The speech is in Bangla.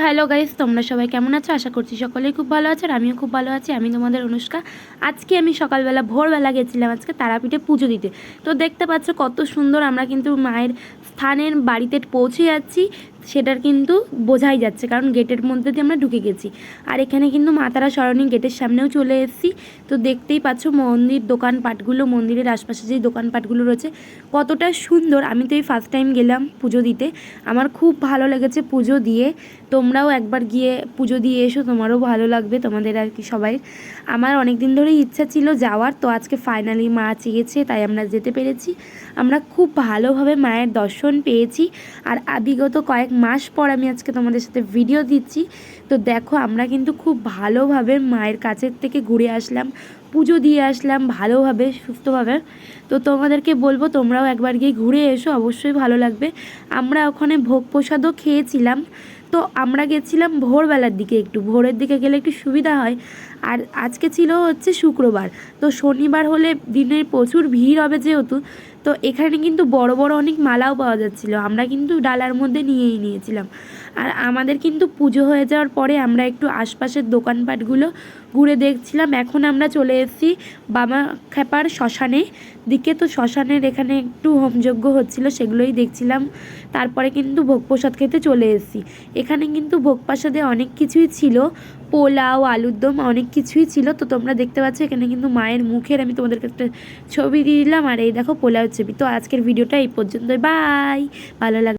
হ্যালো গাইস, তোমরা সবাই কেমন আছো? আশা করছি সকলেই খুব ভালো আছো আর আমিও খুব ভালো আছি। আমি তোমাদের অনুষ্কা। আজকে আমি সকালবেলা ভোরবেলা গেছিলাম আজকে তারাপীঠে পুজো দিতে। তো দেখতে পাচ্ছ কত সুন্দর আমরা কিন্তু মায়ের স্থানের বাড়িতে পৌঁছে যাচ্ছি, সেটার কিন্তু বোঝাই যাচ্ছে, কারণ গেটের মধ্যে দিয়ে আমরা ঢুকে গেছি। আর এখানে কিন্তু মা তারা সরণি গেটের সামনেও চলে এসেছি। তো দেখতেই পাচ্ছ মন্দির দোকানপাটগুলো, মন্দিরের আশপাশে যেই দোকানপাটগুলো রয়েছে কতটা সুন্দর। আমি তো এই ফার্স্ট টাইম গেলাম পুজো দিতে, আমার খুব ভালো লেগেছে পুজো দিয়ে। তোমরাও একবার গিয়ে পুজো দিয়ে এসো, তোমারও ভালো লাগবে, তোমাদের আর কি সবাই। আমার অনেক দিন ধরেই ইচ্ছা ছিল যাওয়ার, তো আজকে ফাইনালি মা চেয়েছে তাই আমরা যেতে পেরেছি। আমরা খুব ভালোভাবে মায়ের দর্শন পেয়েছি। আর বিগত কয়েক মাস পর আমি আজকে তোমাদের সাথে ভিডিও দিচ্ছি। তো দেখো আমরা কিন্তু খুব ভালোভাবে মায়ের কাছের থেকে ঘুরে আসলাম, পুজো দিয়ে আসলাম ভালোভাবে সুস্থভাবে। তো তোমাদেরকে বলবো তোমরাও একবার গিয়ে ঘুরে এসো, অবশ্যই ভালো লাগবে। আমরা ওখানে ভোগ প্রসাদও খেয়েছিলাম। তো আমরা গেছিলাম ভোরবেলার দিকে, একটু ভোরের দিকে গেলে একটু সুবিধা হয়। আর আজকে ছিল হচ্ছে শুক্রবার, তো শনিবার হলে দিনের প্রচুর ভিড় হবে যেহেতু। তো এখানে কিন্তু বড় বড় অনেক মালাও পাওয়া যাচ্ছিলো, আমরা কিন্তু ডালার মধ্যে নিয়েই নিয়েছিলাম। আর আমাদের কিন্তু পুজো হয়ে যাওয়ার পরে আমরা একটু আশপাশের দোকানপাটগুলো ঘুরে দেখছিলাম। এখন আমরা চলে এসেছি বামা খেপার শ্মশানে দিকে। তো শ্মশানের এখানে একটু হোমযজ্ঞ হচ্ছিলো, সেগুলোই দেখছিলাম। তারপরে কিন্তু ভোগ প্রসাদ খেতে চলে এসেছি। এখানে কিন্তু ভোগ প্রসাদে অনেক কিছুই ছিল, পোলাও, আলুর দম, অনেক কিছুই ছিল। তো তোমরা দেখতে পাচ্ছ এখানে কিন্তু মায়ের মুখের আমি তোমাদেরকে একটা ছবি দিয়ে দিলাম। আর এই দেখো পোলাও ছবি। তো আজকের ভিডিওটা এই পর্যন্তই, বাই। ভালো লাগে।